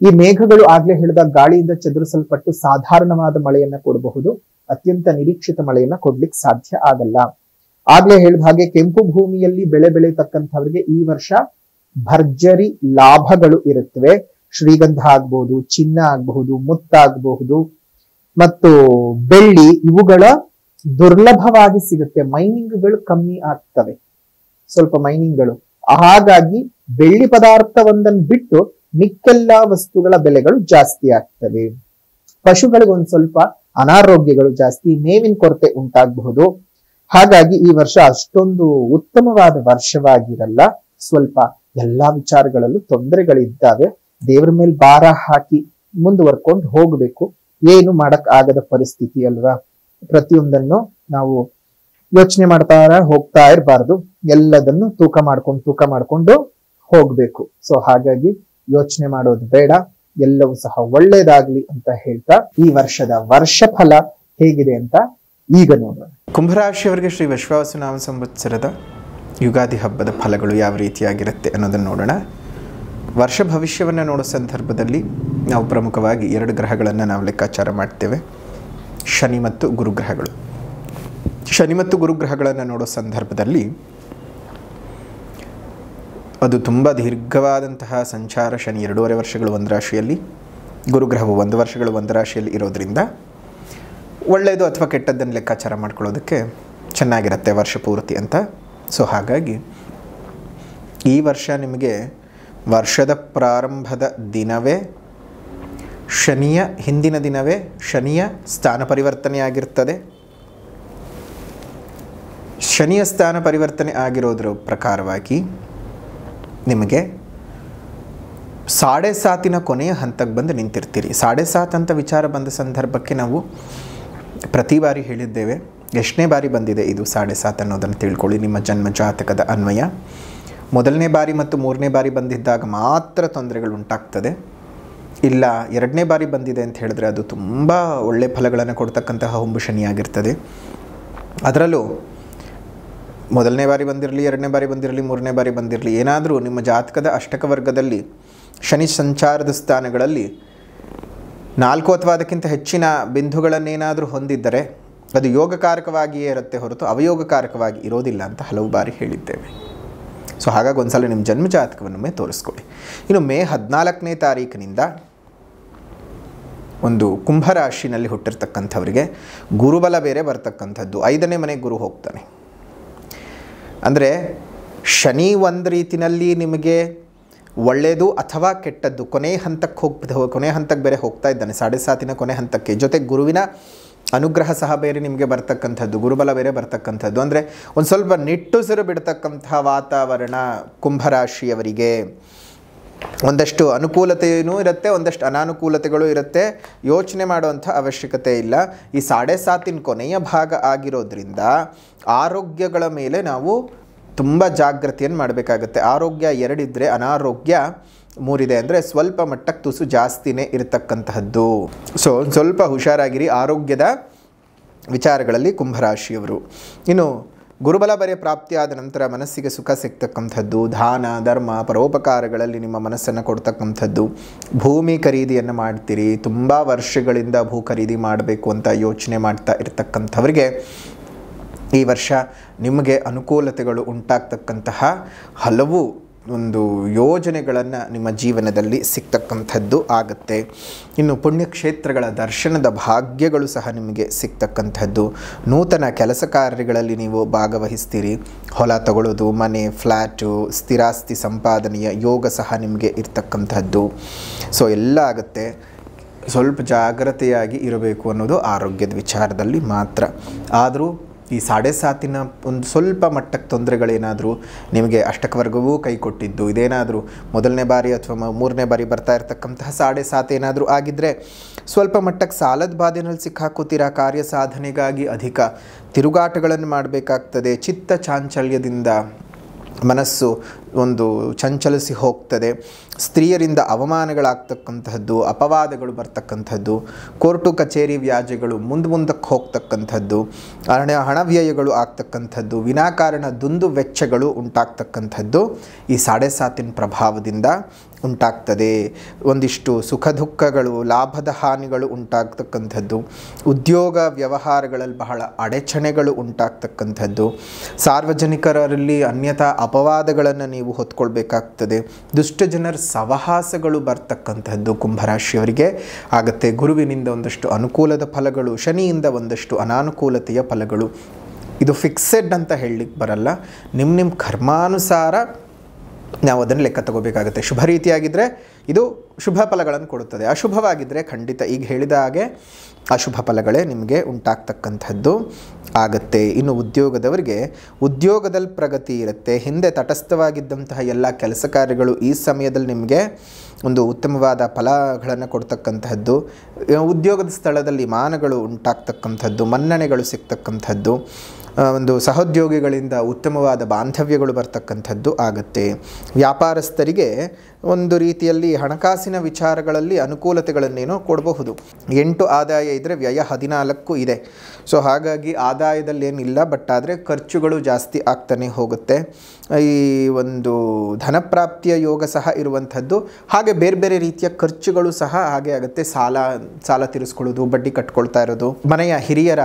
ಈ ಮೇಘಗಳು ಆಗ್ಲೇ ಹೇಳಿದ ಗಾಳಿಯಿಂದ ಚದುರಿಸಲ್ಪಟ್ಟು ಸಾಧಾರಣವಾದ ಮಳೆಯನ್ನ ಕೊಡಬಹುದು, ಅತ್ಯಂತ ನಿರೀಕ್ಷಿತ ಮಳೆಯನ್ನ ಕೊಡ್ಲಿಕ್ಕೆ ಸಾಧ್ಯ ಆಗಲ್ಲ. ಆಗ್ಲೇ ಹೇಳಿದ ಹಾಗೆ ಕೆಂಪು ಭೂಮಿಯಲ್ಲಿ ಬೆಳೆ ಬೆಳೆಯತಕ್ಕಂಥವ್ರಿಗೆ ಈ ವರ್ಷ ಭರ್ಜರಿ ಲಾಭಗಳು ಇರುತ್ತವೆ. ಶ್ರೀಗಂಧ ಆಗ್ಬಹುದು, ಚಿನ್ನ ಆಗಬಹುದು, ಮುತ್ತಾಗಬಹುದು ಮತ್ತು ಬೆಳ್ಳಿ ಇವುಗಳ ದುರ್ಲಭವಾಗಿ ಸಿಗುತ್ತೆ. ಮೈನಿಂಗ್ಗಳು ಕಮ್ಮಿ ಆಗ್ತವೆ, ಸ್ವಲ್ಪ ಮೈನಿಂಗ್ಗಳು. ಹಾಗಾಗಿ ಬೆಳ್ಳಿ ಪದಾರ್ಥವೊಂದನ್ನು ಬಿಟ್ಟು ಮಿಕ್ಕೆಲ್ಲಾ ವಸ್ತುಗಳ ಬೆಲೆಗಳು ಜಾಸ್ತಿ ಆಗ್ತವೆ. ಪಶುಗಳಿಗೆ ಒಂದ್ ಸ್ವಲ್ಪ ಅನಾರೋಗ್ಯಗಳು ಜಾಸ್ತಿ, ಮೇವಿನ ಕೊರತೆ ಉಂಟಾಗಬಹುದು. ಹಾಗಾಗಿ ಈ ವರ್ಷ ಅಷ್ಟೊಂದು ಉತ್ತಮವಾದ ವರ್ಷವಾಗಿರಲ್ಲ. ಸ್ವಲ್ಪ ಎಲ್ಲಾ ವಿಚಾರಗಳಲ್ಲೂ ತೊಂದರೆಗಳಿದ್ದಾವೆ. ದೇವರ ಮೇಲೆ ಭಾರ ಹಾಕಿ ಮುಂದುವರ್ಕೊಂಡು ಹೋಗ್ಬೇಕು. ಏನು ಮಾಡಕ್ ಆಗದ ಪರಿಸ್ಥಿತಿ ಅಲ್ವಾ. ಪ್ರತಿಯೊಂದನ್ನು ನಾವು ಯೋಚನೆ ಹೋಗ್ತಾ ಇರಬಾರ್ದು. ಎಲ್ಲದನ್ನು ತೂಕ ಮಾಡ್ಕೊಂಡು ಹೋಗ್ಬೇಕು. ಸೊ ಹಾಗಾಗಿ ಯೋಚನೆ ಮಾಡೋದು ಬೇಡ, ಎಲ್ಲವೂ ಸಹ ಒಳ್ಳೇದಾಗ್ಲಿ ಅಂತ ಹೇಳ್ತಾ ಈ ವರ್ಷದ ವರ್ಷಫಲ ಹೇಗಿದೆ ಅಂತ ಈಗ ನೋಡೋಣ. ಕುಂಭರಾಶಿಯವರಿಗೆ ಶ್ರೀ ವಿಶ್ವಾವಸುನಾಮ ಸಂವತ್ಸರದ ಯುಗಾದಿ ಹಬ್ಬದ ಫಲಗಳು ಯಾವ ರೀತಿಯಾಗಿರುತ್ತೆ ಅನ್ನೋದನ್ನು ನೋಡೋಣ. ವರ್ಷ ಭವಿಷ್ಯವನ್ನು ನೋಡೋ ಸಂದರ್ಭದಲ್ಲಿ ನಾವು ಪ್ರಮುಖವಾಗಿ 2 ಗ್ರಹಗಳನ್ನು ನಾವು ಲೆಕ್ಕಾಚಾರ ಮಾಡ್ತೇವೆ, ಶನಿ ಮತ್ತು ಗುರುಗ್ರಹಗಳು. ಶನಿ ಮತ್ತು ಗುರುಗ್ರಹಗಳನ್ನು ನೋಡೋ ಸಂದರ್ಭದಲ್ಲಿ ಅದು ತುಂಬ ದೀರ್ಘವಾದಂತಹ ಸಂಚಾರ. ಶನಿ 2.5 ವರ್ಷಗಳು ಒಂದು ರಾಶಿಯಲ್ಲಿ, ಗುರುಗ್ರಹವು 1 ವರ್ಷಗಳು ಒಂದು ರಾಶಿಯಲ್ಲಿ ಇರೋದ್ರಿಂದ ಒಳ್ಳೆಯದು ಅಥವಾ ಕೆಟ್ಟದ್ದನ್ನು ಲೆಕ್ಕಾಚಾರ ಮಾಡ್ಕೊಳ್ಳೋದಕ್ಕೆ ಚೆನ್ನಾಗಿರುತ್ತೆ ವರ್ಷ ಪೂರ್ತಿ ಅಂತ. ಸೊ ಹಾಗಾಗಿ ಈ ವರ್ಷ ನಿಮಗೆ ವರ್ಷದ ಪ್ರಾರಂಭದ ದಿನವೇ ಶನಿಯ ಹಿಂದಿನ ದಿನವೇ ಶನಿಯ ಸ್ಥಾನ ಪರಿವರ್ತನೆಯಾಗಿರ್ತದೆ. ಶನಿಯ ಸ್ಥಾನ ಪರಿವರ್ತನೆ ಆಗಿರೋದ್ರ ಪ್ರಕಾರವಾಗಿ ನಿಮಗೆ 7.5 ಕೊನೆಯ ಹಂತಕ್ಕೆ ಬಂದು ನಿಂತಿರ್ತೀರಿ. 7.5 ಅಂತ ವಿಚಾರ ಬಂದ ಸಂದರ್ಭಕ್ಕೆ ನಾವು ಪ್ರತಿ ಬಾರಿ ಹೇಳಿದ್ದೇವೆ. ಎಷ್ಟನೇ ಬಾರಿ ಬಂದಿದೆ ಇದು 7.5 ಅನ್ನೋದನ್ನು ತಿಳ್ಕೊಳ್ಳಿ. ನಿಮ್ಮ ಜನ್ಮ ಜಾತಕದ ಅನ್ವಯ 1ನೇ ಬಾರಿ ಮತ್ತು 3ನೇ ಬಾರಿ ಬಂದಿದ್ದಾಗ ಮಾತ್ರ ತೊಂದರೆಗಳು ಉಂಟಾಗ್ತದೆ. ಇಲ್ಲ 2ನೇ ಬಾರಿ ಬಂದಿದೆ ಅಂತ ಹೇಳಿದ್ರೆ ಅದು ತುಂಬ ಒಳ್ಳೆಯ ಫಲಗಳನ್ನು ಕೊಡ್ತಕ್ಕಂತಹ ಹೊಂಬು ಶನಿಯಾಗಿರ್ತದೆ. ಅದರಲ್ಲೂ 1ನೇ ಬಾರಿ ಬಂದಿರಲಿ, 2ನೇ ಬಾರಿ ಬಂದಿರಲಿ, 3ನೇ ಬಾರಿ ಬಂದಿರಲಿ, ಏನಾದರೂ ನಿಮ್ಮ ಜಾತಕದ ಅಷ್ಟಕ ವರ್ಗದಲ್ಲಿ ಶನಿ ಸಂಚಾರದ ಸ್ಥಾನಗಳಲ್ಲಿ 4 ಅಥವಾ ಅದಕ್ಕಿಂತ ಹೆಚ್ಚಿನ ಬಿಂದುಗಳನ್ನೇನಾದರೂ ಹೊಂದಿದ್ದರೆ ಅದು ಯೋಗಕಾರಕವಾಗಿಯೇ ಇರುತ್ತೆ ಹೊರತು ಅವಯೋಗಕಾರಕವಾಗಿ ಇರೋದಿಲ್ಲ ಅಂತ ಹಲವು ಬಾರಿ ಹೇಳಿದ್ದೇವೆ. ಸೊ ಹಾಗಾಗಿ ಒಂದ್ಸಲ ನಿಮ್ಮ ಜನ್ಮ ಜಾತಕವನ್ನೊಮ್ಮೆ ತೋರಿಸ್ಕೊಳ್ಳಿ. ಇನ್ನು ಮೇ 14ನೇ ತಾರೀಕಿನಿಂದ ಒಂದು ಕುಂಭರಾಶಿನಲ್ಲಿ ಹುಟ್ಟಿರ್ತಕ್ಕಂಥವರಿಗೆ ಗುರುಬಲ ಬೇರೆ ಬರ್ತಕ್ಕಂಥದ್ದು. 5ನೇ ಮನೆಗೆ ಗುರು ಹೋಗ್ತಾನೆ. ಅಂದರೆ ಶನಿ ಒಂದು ರೀತಿಯಲ್ಲಿ ನಿಮಗೆ ಒಳ್ಳೆಯದು ಅಥವಾ ಕೆಟ್ಟದ್ದು ಕೊನೆ ಹಂತಕ್ಕೆ ಬೇರೆ ಹೋಗ್ತಾ ಇದ್ದಾನೆ. 7.5 ಕೊನೆ ಹಂತಕ್ಕೆ. ಜೊತೆಗೆ ಗುರುವಿನ ಅನುಗ್ರಹ ಸಹ ಬೇರೆ ನಿಮಗೆ ಬರ್ತಕ್ಕಂಥದ್ದು, ಗುರುಬಲ ಬೇರೆ ಬರ್ತಕ್ಕಂಥದ್ದು. ಅಂದರೆ ಒಂದು ಸ್ವಲ್ಪ ನಿಟ್ಟುಸಿರು ಬಿಡ್ತಕ್ಕಂತಹ ವಾತಾವರಣ ಕುಂಭರಾಶಿಯವರಿಗೆ. ಒಂದಷ್ಟು ಅನುಕೂಲತೆಯೂ ಇರುತ್ತೆ, ಒಂದಷ್ಟು ಅನಾನುಕೂಲತೆಗಳು ಇರುತ್ತೆ. ಯೋಚನೆ ಮಾಡುವಂಥ ಅವಶ್ಯಕತೆ ಇಲ್ಲ. ಈ 7.5 ಕೊನೆಯ ಭಾಗ ಆಗಿರೋದ್ರಿಂದ ಆರೋಗ್ಯಗಳ ಮೇಲೆ ನಾವು ತುಂಬ ಜಾಗೃತಿಯನ್ನು ಮಾಡಬೇಕಾಗತ್ತೆ. ಆರೋಗ್ಯ 2 ಇದ್ದರೆ ಅನಾರೋಗ್ಯ 3 ಇದೆ. ಅಂದರೆ ಸ್ವಲ್ಪ ಮಟ್ಟಕ್ಕೆ ತುಸು ಜಾಸ್ತಿನೇ ಇರತಕ್ಕಂತಹದ್ದು. ಸೊ ಸ್ವಲ್ಪ ಹುಷಾರಾಗಿರಿ ಆರೋಗ್ಯದ ವಿಚಾರಗಳಲ್ಲಿ ಕುಂಭರಾಶಿಯವರು. ಇನ್ನು ಗುರುಬಲ ಬೇರೆ ಪ್ರಾಪ್ತಿಯಾದ ನಂತರ ಮನಸ್ಸಿಗೆ ಸುಖ ಸಿಗ್ತಕ್ಕಂಥದ್ದು, ದಾನ ಧರ್ಮ ಪರೋಪಕಾರಗಳಲ್ಲಿ ನಿಮ್ಮ ಮನಸ್ಸನ್ನು ಕೊಡ್ತಕ್ಕಂಥದ್ದು. ಭೂಮಿ ಖರೀದಿಯನ್ನು ಮಾಡ್ತೀರಿ. ತುಂಬ ವರ್ಷಗಳಿಂದ ಭೂ ಖರೀದಿ ಮಾಡಬೇಕು ಅಂತ ಯೋಚನೆ ಮಾಡ್ತಾ ಇರ್ತಕ್ಕಂಥವ್ರಿಗೆ ಈ ವರ್ಷ ನಿಮಗೆ ಅನುಕೂಲತೆಗಳು ಉಂಟಾಗ್ತಕ್ಕಂತಹ ಹಲವು ಒಂದು ಯೋಜನೆಗಳನ್ನು ನಿಮ್ಮ ಜೀವನದಲ್ಲಿ ಸಿಗ್ತಕ್ಕಂಥದ್ದು ಆಗುತ್ತೆ. ಇನ್ನು ಪುಣ್ಯಕ್ಷೇತ್ರಗಳ ದರ್ಶನದ ಭಾಗ್ಯಗಳು ಸಹ ನಿಮಗೆ ಸಿಗ್ತಕ್ಕಂಥದ್ದು. ನೂತನ ಕೆಲಸ ಕಾರ್ಯಗಳಲ್ಲಿ ನೀವು ಭಾಗವಹಿಸ್ತೀರಿ. ಹೊಲ ತಗೊಳ್ಳೋದು, ಮನೆ, ಫ್ಲ್ಯಾಟು, ಸ್ಥಿರಾಸ್ತಿ ಸಂಪಾದನೆಯ ಯೋಗ ಸಹ ನಿಮಗೆ ಇರ್ತಕ್ಕಂಥದ್ದು. ಸೊ ಎಲ್ಲ ಆಗುತ್ತೆ. ಸ್ವಲ್ಪ ಜಾಗ್ರತೆಯಾಗಿ ಇರಬೇಕು ಅನ್ನೋದು ಆರೋಗ್ಯದ ವಿಚಾರದಲ್ಲಿ ಮಾತ್ರ. ಆದರೂ ಈ 7.5 ಒಂದು ಸ್ವಲ್ಪ ಮಟ್ಟಕ್ಕೆ ತೊಂದರೆಗಳೇನಾದರೂ ನಿಮಗೆ ಅಷ್ಟಕವರ್ಗವೂ ಕೈ ಕೊಟ್ಟಿದ್ದು, ಇದೇನಾದರೂ 1ನೇ ಬಾರಿ ಅಥವಾ 3ನೇ ಬಾರಿ ಬರ್ತಾ ಇರತಕ್ಕಂತಹ 7.5 ಏನಾದರೂ ಆಗಿದ್ದರೆ ಸ್ವಲ್ಪ ಮಟ್ಟಕ್ಕೆ ಸಾಲದ ಬಾಧೆನಲ್ಲಿ ಸಿಕ್ಕಾಕೋತೀರಾ. ಕಾರ್ಯ ಸಾಧನೆಗಾಗಿ ಅಧಿಕ ತಿರುಗಾಟಗಳನ್ನು ಮಾಡಬೇಕಾಗ್ತದೆ. ಚಿತ್ತ ಚಾಂಚಲ್ಯದಿಂದ ಮನಸ್ಸು ಒಂದು ಚಂಚಲಿಸಿ ಹೋಗ್ತದೆ. ಸ್ತ್ರೀಯರಿಂದ ಅವಮಾನಗಳಾಗ್ತಕ್ಕಂಥದ್ದು, ಅಪವಾದಗಳು ಬರ್ತಕ್ಕಂಥದ್ದು, ಕೋರ್ಟು ಕಚೇರಿ ವ್ಯಾಜ್ಯಗಳು ಮುಂದಕ್ಕೆ ಹೋಗ್ತಕ್ಕಂಥದ್ದು, ಹಣವ್ಯಯಗಳು ಆಗ್ತಕ್ಕಂಥದ್ದು, ವಿನಾಕಾರಣ ದುಂದು ವೆಚ್ಚಗಳು ಉಂಟಾಗ್ತಕ್ಕಂಥದ್ದು ಈ 7.5 ಪ್ರಭಾವದಿಂದ ಉಂಟಾಗ್ತದೆ. ಒಂದಿಷ್ಟು ಸುಖ ದುಃಖಗಳು, ಲಾಭದ ಹಾನಿಗಳು ಉಂಟಾಗ್ತಕ್ಕಂಥದ್ದು, ಉದ್ಯೋಗ ವ್ಯವಹಾರಗಳಲ್ಲಿ ಬಹಳ ಅಡೆಚಣೆಗಳು ಉಂಟಾಗ್ತಕ್ಕಂಥದ್ದು, ಸಾರ್ವಜನಿಕರಲ್ಲಿ ಅನ್ಯಥಾ ಅಪವಾದಗಳನ್ನು ನೀವು ನೀವು ಹೊತ್ಕೊಳ್ಬೇಕಾಗ್ತದೆ. ದುಷ್ಟ ಜನರ ಸವಹಾಸಗಳು ಬರ್ತಕ್ಕಂಥದ್ದು ಕುಂಭರಾಶಿಯವರಿಗೆ ಆಗುತ್ತೆ. ಗುರುವಿನಿಂದ ಒಂದಷ್ಟು ಅನುಕೂಲದ ಫಲಗಳು, ಶನಿಯಿಂದ ಒಂದಷ್ಟು ಅನಾನುಕೂಲತೆಯ ಫಲಗಳು. ಇದು ಫಿಕ್ಸೆಡ್ ಅಂತ ಹೇಳಲಿಕ್ಕೆ ಬರಲ್ಲ. ನಿಮ್ಮ ಕರ್ಮಾನುಸಾರ ನಾವು ಅದನ್ನು ಲೆಕ್ಕ ತಗೋಬೇಕಾಗುತ್ತೆ. ಶುಭ ರೀತಿಯಾಗಿದ್ದರೆ ಇದು ಶುಭ ಫಲಗಳನ್ನು ಕೊಡುತ್ತದೆ, ಅಶುಭವಾಗಿದ್ದರೆ ಖಂಡಿತ ಈಗ ಹೇಳಿದ ಹಾಗೆ ಅಶುಭ ಫಲಗಳೇ ನಿಮಗೆ ಉಂಟಾಗ್ತಕ್ಕಂಥದ್ದು ಆಗುತ್ತೆ. ಇನ್ನು ಉದ್ಯೋಗದವರಿಗೆ ಉದ್ಯೋಗದಲ್ಲಿ ಪ್ರಗತಿ ಇರುತ್ತೆ. ಹಿಂದೆ ತಟಸ್ಥವಾಗಿದ್ದಂತಹ ಎಲ್ಲ ಕೆಲಸ ಕಾರ್ಯಗಳು ಈ ಸಮಯದಲ್ಲಿ ನಿಮಗೆ ಒಂದು ಉತ್ತಮವಾದ ಫಲಗಳನ್ನು ಕೊಡ್ತಕ್ಕಂಥದ್ದು. ಉದ್ಯೋಗದ ಸ್ಥಳದಲ್ಲಿ ಮಾನಗಳು ಉಂಟಾಗ್ತಕ್ಕಂಥದ್ದು, ಮನ್ನಣೆಗಳು ಸಿಗ್ತಕ್ಕಂಥದ್ದು, ಒಂದು ಸಹೋದ್ಯೋಗಿಗಳಿಂದ ಉತ್ತಮವಾದ ಬಾಂಧವ್ಯಗಳು ಬರ್ತಕ್ಕಂಥದ್ದು ಆಗುತ್ತೆ. ವ್ಯಾಪಾರಸ್ಥರಿಗೆ ಒಂದು ರೀತಿಯಲ್ಲಿ ಹಣಕಾಸಿನ ವಿಚಾರಗಳಲ್ಲಿ ಅನುಕೂಲತೆಗಳನ್ನೇನೋ ಕೊಡಬಹುದು. 8 ಆದಾಯ ಇದ್ದರೆ ವ್ಯಯ 14 ಇದೆ. ಸೊ ಹಾಗಾಗಿ ಆದಾಯದಲ್ಲಿ ಏನಿಲ್ಲ, ಬಟ್ ಆದರೆ ಖರ್ಚುಗಳು ಜಾಸ್ತಿ ಆಗ್ತಾನೆ ಹೋಗುತ್ತೆ. ಈ ಒಂದು ಧನಪ್ರಾಪ್ತಿಯ ಯೋಗ ಸಹ ಇರುವಂಥದ್ದು. ಹಾಗೆ ಬೇರೆ ಬೇರೆ ರೀತಿಯ ಖರ್ಚುಗಳು ಸಹ ಹಾಗೆ ಆಗುತ್ತೆ. ಸಾಲ ತೀರಿಸ್ಕೊಳ್ಳೋದು, ಬಡ್ಡಿ ಕಟ್ಕೊಳ್ತಾ ಇರೋದು, ಮನೆಯ ಹಿರಿಯರ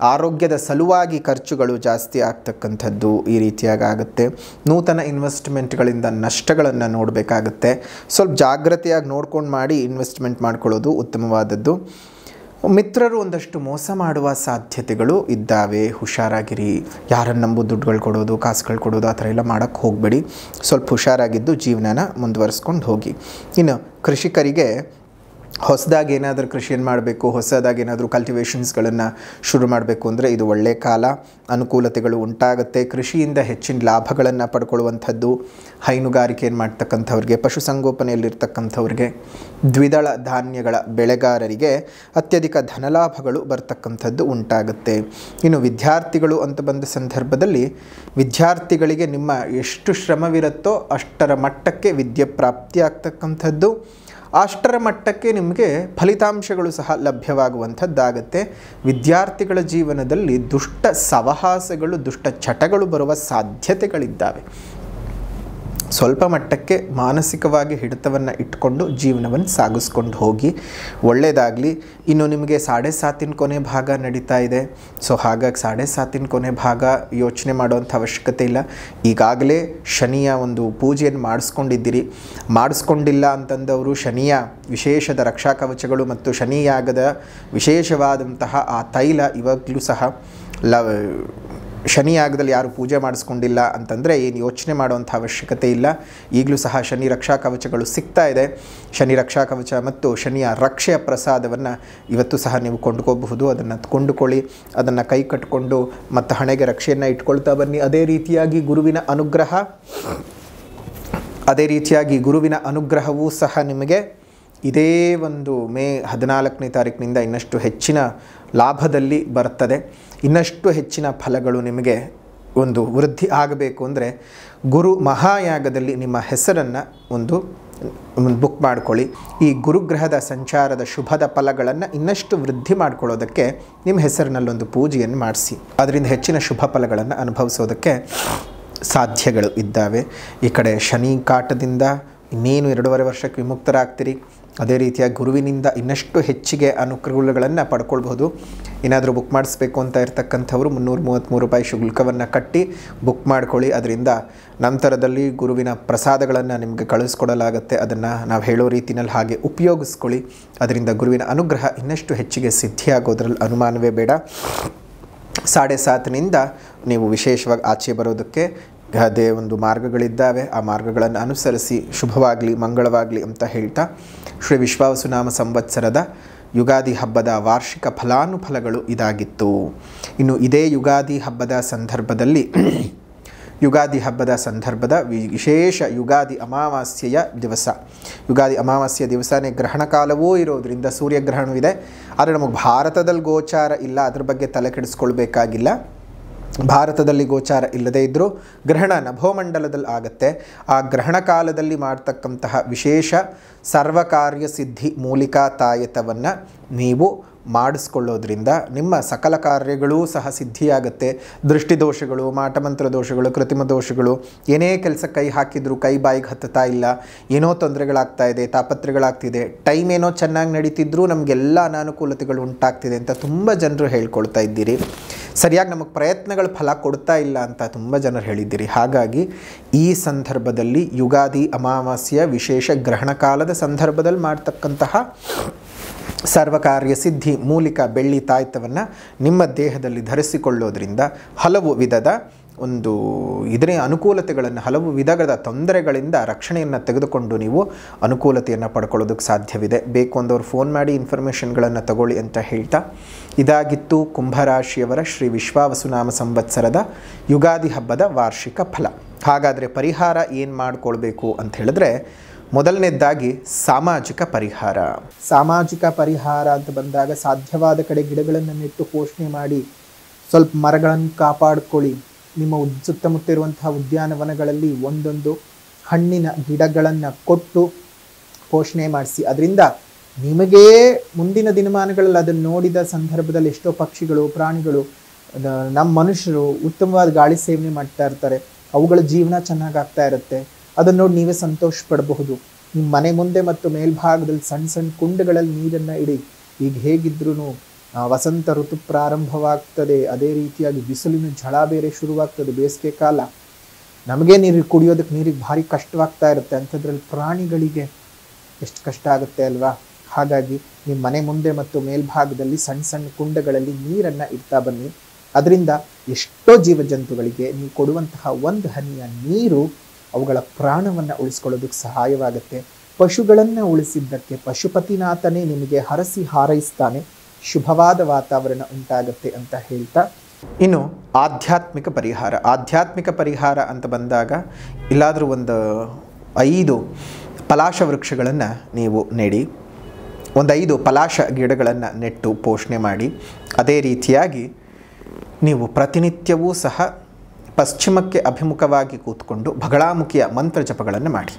ಆರೋಗ್ಯದ ಸಲುವಾಗಿ ಖರ್ಚುಗಳು ಜಾಸ್ತಿ ಆಗ್ತಕ್ಕಂಥದ್ದು ಈ ರೀತಿಯಾಗಿ ಆಗುತ್ತೆ. ನೂತನ ಇನ್ವೆಸ್ಟ್ಮೆಂಟ್ಗಳಿಂದ ನಷ್ಟಗಳನ್ನು ನೋಡಬೇಕಾಗುತ್ತೆ. ಸ್ವಲ್ಪ ಜಾಗ್ರತೆಯಾಗಿ ನೋಡ್ಕೊಂಡು ಮಾಡಿ ಇನ್ವೆಸ್ಟ್ಮೆಂಟ್ ಮಾಡ್ಕೊಳ್ಳೋದು ಉತ್ತಮವಾದದ್ದು. ಮಿತ್ರರು ಒಂದಷ್ಟು ಮೋಸ ಮಾಡುವ ಸಾಧ್ಯತೆಗಳು ಇದ್ದಾವೆ, ಹುಷಾರಾಗಿರಿ. ಯಾರನ್ನು ನಂಬು ದುಡ್ಡುಗಳು ಕೊಡೋದು, ಕಾಸುಗಳು ಕೊಡೋದು ಆ ಥರ ಎಲ್ಲ ಮಾಡೋಕ್ಕೆ ಹೋಗಬೇಡಿ. ಸ್ವಲ್ಪ ಹುಷಾರಾಗಿದ್ದು ಜೀವನನ ಮುಂದುವರಿಸ್ಕೊಂಡು ಹೋಗಿ. ಇನ್ನು ಕೃಷಿಕರಿಗೆ ಹೊಸದಾಗಿ ಏನಾದರೂ ಕೃಷಿಯನ್ನು ಮಾಡಬೇಕು, ಹೊಸದಾಗಿ ಏನಾದರೂ ಕಲ್ಟಿವೇಷನ್ಸ್ಗಳನ್ನು ಶುರು ಮಾಡಬೇಕು ಅಂದರೆ ಇದು ಒಳ್ಳೆಯ ಕಾಲ. ಅನುಕೂಲತೆಗಳು ಉಂಟಾಗುತ್ತೆ. ಕೃಷಿಯಿಂದ ಹೆಚ್ಚಿನ ಲಾಭಗಳನ್ನು ಪಡ್ಕೊಳ್ಳುವಂಥದ್ದು. ಹೈನುಗಾರಿಕೆಯನ್ನು ಮಾಡ್ತಕ್ಕಂಥವ್ರಿಗೆ, ಪಶುಸಂಗೋಪನೆಯಲ್ಲಿರ್ತಕ್ಕಂಥವ್ರಿಗೆ, ದ್ವಿದಳ ಧಾನ್ಯಗಳ ಬೆಳೆಗಾರರಿಗೆ ಅತ್ಯಧಿಕ ಧನಲಾಭಗಳು ಬರ್ತಕ್ಕಂಥದ್ದು ಉಂಟಾಗುತ್ತೆ. ಇನ್ನು ವಿದ್ಯಾರ್ಥಿಗಳು ಅಂತ ಬಂದ ಸಂದರ್ಭದಲ್ಲಿ ವಿದ್ಯಾರ್ಥಿಗಳಿಗೆ ನಿಮ್ಮ ಎಷ್ಟು ಶ್ರಮವಿರುತ್ತೋ ಅಷ್ಟರ ಮಟ್ಟಕ್ಕೆ ವಿದ್ಯೆ ಪ್ರಾಪ್ತಿ ಆಗ್ತಕ್ಕಂಥದ್ದು, ಅಷ್ಟರ ಮಟ್ಟಕ್ಕೆ ನಿಮಗೆ ಫಲಿತಾಂಶಗಳು ಸಹ ಲಭ್ಯವಾಗುವಂಥದ್ದಾಗತ್ತೆ. ವಿದ್ಯಾರ್ಥಿಗಳ ಜೀವನದಲ್ಲಿ ದುಷ್ಟ ಸವಹಾಸಗಳು, ದುಷ್ಟ ಚಟಗಳು ಬರುವ ಸಾಧ್ಯತೆಗಳಿದ್ದಾವೆ. ಸ್ವಲ್ಪ ಮಟ್ಟಕ್ಕೆ ಮಾನಸಿಕವಾಗಿ ಹಿಡಿತವನ್ನು ಇಟ್ಕೊಂಡು ಜೀವನವನ್ನು ಸಾಗಿಸ್ಕೊಂಡು ಹೋಗಿ, ಒಳ್ಳೆಯದಾಗಲಿ. ಇನ್ನು ನಿಮಗೆ 7.5 ಕೊನೆ ಭಾಗ ನಡೀತಾ ಇದೆ. ಸೊ ಹಾಗಾಗಿ 7.5 ಕೊನೆ ಭಾಗ ಯೋಚನೆ ಮಾಡುವಂಥ ಅವಶ್ಯಕತೆ ಇಲ್ಲ. ಈಗಾಗಲೇ ಶನಿಯ ಒಂದು ಪೂಜೆಯನ್ನು ಮಾಡಿಸ್ಕೊಂಡಿಲ್ಲ ಅಂತಂದವರು ಶನಿಯ ವಿಶೇಷದ ರಕ್ಷಾ ಕವಚಗಳು ಮತ್ತು ಶನಿಯಾಗದ ವಿಶೇಷವಾದಂತಹ ಆ ತೈಲ ಇವಾಗಲೂ ಸಹ ಶನಿಯಾಗದಲ್ಲಿ ಯಾರು ಪೂಜೆ ಮಾಡಿಸ್ಕೊಂಡಿಲ್ಲ ಅಂತಂದರೆ ಏನು ಯೋಚನೆ ಮಾಡುವಂಥ ಅವಶ್ಯಕತೆ ಇಲ್ಲ. ಈಗಲೂ ಸಹ ಶನಿ ರಕ್ಷಾ ಕವಚಗಳು ಸಿಗ್ತಾ ಇದೆ. ಶನಿ ರಕ್ಷಾ ಕವಚ ಮತ್ತು ಶನಿಯ ರಕ್ಷೆಯ ಪ್ರಸಾದವನ್ನು ಇವತ್ತು ಸಹ ನೀವು ಕೊಂಡ್ಕೋಬಹುದು. ಅದನ್ನು ಕೊಂಡುಕೊಳ್ಳಿ, ಅದನ್ನು ಕೈ ಕಟ್ಟಿಕೊಂಡು ಮತ್ತು ಹಣೆಗೆ ರಕ್ಷೆಯನ್ನು ಇಟ್ಕೊಳ್ತಾ ಬನ್ನಿ. ಅದೇ ರೀತಿಯಾಗಿ ಗುರುವಿನ ಅನುಗ್ರಹವೂ ಸಹ ನಿಮಗೆ ಇದೇ ಒಂದು ಮೇ 14ನೇ ತಾರೀಕಿನಿಂದ ಇನ್ನಷ್ಟು ಹೆಚ್ಚಿನ ಲಾಭದಲ್ಲಿ ಬರ್ತದೆ. ಇನ್ನಷ್ಟು ಹೆಚ್ಚಿನ ಫಲಗಳು ನಿಮಗೆ ಒಂದು ವೃದ್ಧಿ ಆಗಬೇಕು ಅಂದರೆ ಗುರು ಮಹಾಯಾಗದಲ್ಲಿ ನಿಮ್ಮ ಹೆಸರನ್ನು ಒಂದು ಬುಕ್ ಮಾಡ್ಕೊಳ್ಳಿ. ಈ ಗುರುಗ್ರಹದ ಸಂಚಾರದ ಶುಭದ ಫಲಗಳನ್ನು ಇನ್ನಷ್ಟು ವೃದ್ಧಿ ಮಾಡ್ಕೊಳ್ಳೋದಕ್ಕೆ ನಿಮ್ಮ ಹೆಸರಿನಲ್ಲೊಂದು ಪೂಜೆಯನ್ನು ಮಾಡಿಸಿ. ಅದರಿಂದ ಹೆಚ್ಚಿನ ಶುಭ ಫಲಗಳನ್ನು ಅನುಭವಿಸೋದಕ್ಕೆ ಸಾಧ್ಯಗಳು ಇದ್ದಾವೆ. ಈ ಕಡೆ ಶನಿ ಕಾಟದಿಂದ ಇನ್ನೇನು 2.5 ವರ್ಷಕ್ಕೆ ವಿಮುಕ್ತರಾಗ್ತೀರಿ. ಅದೇ ರೀತಿಯಾಗಿ ಗುರುವಿನಿಂದ ಇನ್ನಷ್ಟು ಹೆಚ್ಚಿಗೆ ಅನುಕೂಲಗಳನ್ನು ಪಡ್ಕೊಳ್ಬಹುದು. ಏನಾದರೂ ಬುಕ್ ಮಾಡಿಸ್ಬೇಕು ಅಂತ ಇರ್ತಕ್ಕಂಥವ್ರು 333 ರೂಪಾಯಿ ಶುಲ್ಕವನ್ನು ಕಟ್ಟಿ ಬುಕ್ ಮಾಡ್ಕೊಳ್ಳಿ. ಅದರಿಂದ ನಂತರದಲ್ಲಿ ಗುರುವಿನ ಪ್ರಸಾದಗಳನ್ನು ನಿಮಗೆ ಕಳಿಸ್ಕೊಡಲಾಗುತ್ತೆ. ಅದನ್ನು ನಾವು ಹೇಳೋ ರೀತಿಯಲ್ಲಿ ಹಾಗೆ ಉಪಯೋಗಿಸ್ಕೊಳ್ಳಿ. ಅದರಿಂದ ಗುರುವಿನ ಅನುಗ್ರಹ ಇನ್ನಷ್ಟು ಹೆಚ್ಚಿಗೆ ಸಿದ್ಧಿಯಾಗೋದ್ರಲ್ಲಿ ಅನುಮಾನವೇ ಬೇಡ. 7.5ನಿಂದ ನೀವು ವಿಶೇಷವಾಗಿ ಆಚೆ ಬರೋದಕ್ಕೆ ಅದೇ ಒಂದು ಮಾರ್ಗಗಳಿದ್ದಾವೆ. ಆ ಮಾರ್ಗಗಳನ್ನು ಅನುಸರಿಸಿ ಶುಭವಾಗಲಿ, ಮಂಗಳವಾಗಲಿ ಅಂತ ಹೇಳ್ತಾ ಶ್ರೀ ವಿಶ್ವಾವಸುನಾಮ ಸಂವತ್ಸರದ ಯುಗಾದಿ ಹಬ್ಬದ ವಾರ್ಷಿಕ ಫಲಾನುಫಲಗಳು ಇದಾಗಿತ್ತು. ಇನ್ನು ಇದೇ ಯುಗಾದಿ ಹಬ್ಬದ ಸಂದರ್ಭದ ವಿಶೇಷ ಯುಗಾದಿ ಅಮಾವಾಸ್ಯೆಯ ದಿವಸ, ಯುಗಾದಿ ಅಮಾವಾಸ್ಯೆಯ ದಿವಸನೇ ಗ್ರಹಣ ಕಾಲವೂ ಇರೋದರಿಂದ ಸೂರ್ಯಗ್ರಹಣವಿದೆ. ಆದರೆ ನಮಗೆ ಭಾರತದಲ್ಲಿ ಗೋಚಾರ ಇಲ್ಲ, ಅದ್ರ ಬಗ್ಗೆ ತಲೆ ಕೆಡಿಸ್ಕೊಳ್ಬೇಕಾಗಿಲ್ಲ. ಭಾರತದಲ್ಲಿ ಗೋಚಾರ ಇಲ್ಲದೇ ಇದ್ದರೂ ಗ್ರಹಣ ನಭೋಮಂಡಲದಲ್ಲಿ ಆಗುತ್ತೆ. ಆ ಗ್ರಹಣ ಕಾಲದಲ್ಲಿ ಮಾಡ್ತಕ್ಕಂತಹ ವಿಶೇಷ ಸರ್ವಕಾರ್ಯ ಸಿದ್ಧಿ ಮೂಲಿಕಾ ತಾಯತವನ್ನು ನೀವು ಮಾಡಿಸ್ಕೊಳ್ಳೋದ್ರಿಂದ ನಿಮ್ಮ ಸಕಲ ಕಾರ್ಯಗಳೂ ಸಹ ಸಿದ್ಧಿಯಾಗುತ್ತೆ. ದೃಷ್ಟಿದೋಷಗಳು, ಮಾಟಮಂತ್ರ ದೋಷಗಳು, ಕೃತಿಮ ದೋಷಗಳು, ಏನೇ ಕೆಲಸ ಕೈ ಹಾಕಿದರೂ ಕೈ ಬಾಯಿಗೆ ಹತ್ತುತ್ತಾ ಇಲ್ಲ, ಏನೋ ತೊಂದರೆಗಳಾಗ್ತಾ ಇದೆ, ತಾಪತ್ರೆಗಳಾಗ್ತಿದೆ, ಟೈಮ್ ಏನೋ ಚೆನ್ನಾಗಿ ನಡೀತಿದ್ರೂ ನಮಗೆಲ್ಲ ಅನಾನುಕೂಲತೆಗಳು ಉಂಟಾಗ್ತಿದೆ ಅಂತ ತುಂಬ ಜನರು ಹೇಳ್ಕೊಳ್ತಾ ಇದ್ದೀರಿ. ಸರಿಯಾಗಿ ನಮಗೆ ಪ್ರಯತ್ನಗಳು ಫಲ ಕೊಡ್ತಾ ಇಲ್ಲ ಅಂತ ತುಂಬ ಜನರು ಹೇಳಿದ್ದೀರಿ. ಹಾಗಾಗಿ ಈ ಸಂದರ್ಭದಲ್ಲಿ ಯುಗಾದಿ ಅಮಾವಾಸ್ಯೆಯ ವಿಶೇಷ ಗ್ರಹಣ ಕಾಲದ ಸಂದರ್ಭದಲ್ಲಿ ಮಾಡ್ತಕ್ಕಂತಹ ಸರ್ವಕಾರ್ಯ ಸಿದ್ಧಿ ಮೂಲಿಕ ಬೆಳ್ಳಿ ತಾಯ್ತವನ್ನು ನಿಮ್ಮ ದೇಹದಲ್ಲಿ ಧರಿಸಿಕೊಳ್ಳೋದ್ರಿಂದ ಹಲವು ವಿಧದ ಒಂದು ಇದರ ಅನುಕೂಲತೆಗಳನ್ನು, ಹಲವು ವಿಧದ ತೊಂದರೆಗಳಿಂದ ರಕ್ಷಣೆಯನ್ನು ತೆಗೆದುಕೊಂಡು ನೀವು ಅನುಕೂಲತೆಯನ್ನು ಪಡ್ಕೊಳ್ಳೋದಕ್ಕೆ ಸಾಧ್ಯವಿದೆ. ಬೇಕು ಅಂದವರು ಫೋನ್ ಮಾಡಿ ಇನ್ಫಾರ್ಮೇಷನ್ಗಳನ್ನು ತಗೊಳ್ಳಿ ಅಂತ ಹೇಳ್ತಾ, ಇದಾಗಿತ್ತು ಕುಂಭರಾಶಿಯವರ ಶ್ರೀ ವಿಶ್ವಾವಸುನಾಮ ಸಂವತ್ಸರದ ಯುಗಾದಿ ಹಬ್ಬದ ವಾರ್ಷಿಕ ಫಲ. ಹಾಗಾದರೆ ಪರಿಹಾರ ಏನು ಮಾಡಿಕೊಳ್ಬೇಕು ಅಂತ ಹೇಳಿದ್ರೆ, ಮೊದಲನೇದಾಗಿ ಸಾಮಾಜಿಕ ಪರಿಹಾರ. ಸಾಮಾಜಿಕ ಪರಿಹಾರ ಅಂತ ಬಂದಾಗ ಸಾಧ್ಯವಾದ ಕಡೆ ಗಿಡಗಳನ್ನು ನೆಟ್ಟು ಪೋಷಣೆ ಮಾಡಿ, ಸ್ವಲ್ಪ ಮರಗಳನ್ನು ಕಾಪಾಡಿಕೊಳ್ಳಿ. ನಿಮ್ಮ ಸುತ್ತಮುತ್ತ ಇರುವಂತಹ ಉದ್ಯಾನವನಗಳಲ್ಲಿ ಒಂದೊಂದು ಹಣ್ಣಿನ ಗಿಡಗಳನ್ನು ಕೊಟ್ಟು ಪೋಷಣೆ ಮಾಡಿಸಿ. ಅದರಿಂದ ನಿಮಗೇ ಮುಂದಿನ ದಿನಮಾನಗಳಲ್ಲಿ ಅದನ್ನು ನೋಡಿದ ಸಂದರ್ಭದಲ್ಲಿ ಎಷ್ಟೋ ಪಕ್ಷಿಗಳು, ಪ್ರಾಣಿಗಳು, ನಮ್ಮ ಮನುಷ್ಯರು ಉತ್ತಮವಾದ ಗಾಳಿ ಸೇವನೆ ಮಾಡ್ತಾ ಇರ್ತಾರೆ. ಅವುಗಳ ಜೀವನ ಚೆನ್ನಾಗಾಗ್ತಾ ಇರುತ್ತೆ. ಅದನ್ನು ನೋಡಿ ನೀವೇ ಸಂತೋಷ ಪಡಬಹುದು. ನಿಮ್ಮ ಮನೆ ಮುಂದೆ ಮತ್ತು ಮೇಲ್ಭಾಗದಲ್ಲಿ ಸಣ್ಣ ಸಣ್ಣ ಕುಂಡಗಳಲ್ಲಿ ನೀರನ್ನು ಇಡಿ. ಈಗ ಹೇಗಿದ್ರೂ ವಸಂತ ಋತು ಪ್ರಾರಂಭವಾಗ್ತದೆ, ಅದೇ ರೀತಿಯಾಗಿ ಬಿಸಿಲಿನ ಝಳ ಬೇರೆ ಶುರುವಾಗ್ತದೆ, ಬೇಸಿಗೆ ಕಾಲ. ನಮಗೆ ನೀರು ಕುಡಿಯೋದಕ್ಕೆ ನೀರಿಗೆ ಭಾರಿ ಕಷ್ಟವಾಗ್ತಾ ಇರುತ್ತೆ. ಅಂಥದ್ರಲ್ಲಿ ಪ್ರಾಣಿಗಳಿಗೆ ಎಷ್ಟು ಕಷ್ಟ ಆಗುತ್ತೆ ಅಲ್ವಾ? ಹಾಗಾಗಿ ನಿಮ್ಮ ಮನೆ ಮುಂದೆ ಮತ್ತು ಮೇಲ್ಭಾಗದಲ್ಲಿ ಸಣ್ಣ ಸಣ್ಣ ಕುಂಡಗಳಲ್ಲಿ ನೀರನ್ನು ಇಡ್ತಾ ಬನ್ನಿ. ಅದರಿಂದ ಎಷ್ಟೋ ಜೀವಜಂತುಗಳಿಗೆ ನೀವು ಕೊಡುವಂತಹ ಒಂದು ಹನಿಯ ನೀರು ಅವುಗಳ ಪ್ರಾಣವನ್ನು ಉಳಿಸ್ಕೊಳ್ಳೋದಕ್ಕೆ ಸಹಾಯವಾಗುತ್ತೆ. ಪಶುಗಳನ್ನು ಉಳಿಸಿದ್ದಕ್ಕೆ ಪಶುಪತಿನಾಥನೇ ನಿಮಗೆ ಹರಸಿ ಹಾರೈಸ್ತಾನೆ. ಶುಭವಾದ ವಾತಾವರಣ ಉಂಟಾಗುತ್ತೆ ಅಂತ ಹೇಳ್ತಾ, ಇನ್ನು ಆಧ್ಯಾತ್ಮಿಕ ಪರಿಹಾರ. ಆಧ್ಯಾತ್ಮಿಕ ಪರಿಹಾರ ಅಂತ ಬಂದಾಗ ಇಲ್ಲಾದರೂ ಒಂದು 5 ಪಲಾಶ ವೃಕ್ಷಗಳನ್ನು ನೀವು ನೆಡಿ, ಒಂದು 5 ಪಲಾಶ ಗಿಡಗಳನ್ನು ನೆಟ್ಟು ಪೋಷಣೆ ಮಾಡಿ. ಅದೇ ರೀತಿಯಾಗಿ ನೀವು ಪ್ರತಿನಿತ್ಯವೂ ಸಹ ಪಶ್ಚಿಮಕ್ಕೆ ಅಭಿಮುಖವಾಗಿ ಕೂತ್ಕೊಂಡು ಬಗಳಾಮುಖಿಯ ಮಂತ್ರ ಜಪಗಳನ್ನು ಮಾಡಿ.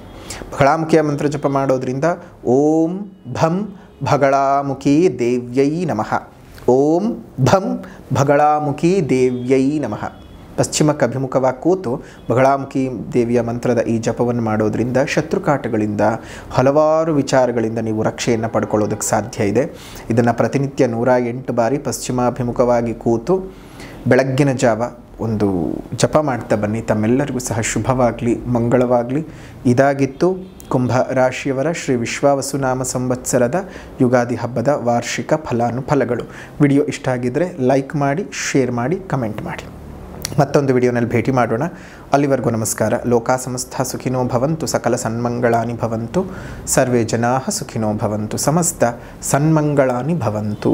ಬಗಳಾಮುಖಿಯ ಮಂತ್ರ ಜಪ ಮಾಡೋದ್ರಿಂದ ಓಂ ಭಂ ಬಗಳಾಮುಖಿ ದೇವ್ಯೈ ನಮಃ, ಓಂ ಭಂ ಬಗಳಾಮುಖಿ ದೇವ್ಯೈ ನಮಃ. ಪಶ್ಚಿಮಕ್ಕೆ ಅಭಿಮುಖವಾಗಿ ಕೂತು ಬಗಳಾಮುಖಿ ದೇವಿಯ ಮಂತ್ರದ ಈ ಜಪವನ್ನು ಮಾಡೋದ್ರಿಂದ ಶತ್ರುಕಾಟಗಳಿಂದ, ಹಲವಾರು ವಿಚಾರಗಳಿಂದ ನೀವು ರಕ್ಷೆಯನ್ನು ಪಡ್ಕೊಳ್ಳೋದಕ್ಕೆ ಸಾಧ್ಯ ಇದೆ. ಇದನ್ನು ಪ್ರತಿನಿತ್ಯ 108 ಬಾರಿ ಪಶ್ಚಿಮಾಭಿಮುಖವಾಗಿ ಕೂತು ಬೆಳಗ್ಗಿನ ಜಾವ ಒಂದು ಜಪ ಮಾಡ್ತಾ ಬನ್ನಿ. ತಮ್ಮೆಲ್ಲರಿಗೂ ಸಹ ಶುಭವಾಗಲಿ, ಮಂಗಳವಾಗಲಿ. ಇದಾಗಿತ್ತು ಕುಂಭ ರಾಶಿಯವರ ಶ್ರೀ ವಿಶ್ವಾವಸುನಾಮ ಸಂವತ್ಸರದ ಯುಗಾದಿ ಹಬ್ಬದ ವಾರ್ಷಿಕ ಫಲಾನುಫಲಗಳು. ವಿಡಿಯೋ ಇಷ್ಟ ಆಗಿದ್ದರೆ ಲೈಕ್ ಮಾಡಿ, ಶೇರ್ ಮಾಡಿ, ಕಮೆಂಟ್ ಮಾಡಿ. ಮತ್ತೊಂದು ವಿಡಿಯೋನಲ್ಲಿ ಭೇಟಿ ಮಾಡೋಣ. ಅಲ್ಲಿವರೆಗೂ ನಮಸ್ಕಾರ. ಲೋಕಾ ಸಮಸ್ತ ಸುಖಿನೋ ಭವಂತು, ಸಕಲ ಸನ್ಮಂಗಳಾನಿ ಭವಂತು, ಸರ್ವೇ ಜನಾಃ ಸುಖಿನೋ ಭವಂತು, ಸಮಸ್ತ ಸನ್ಮಂಗಳಾನಿ ಭವಂತು.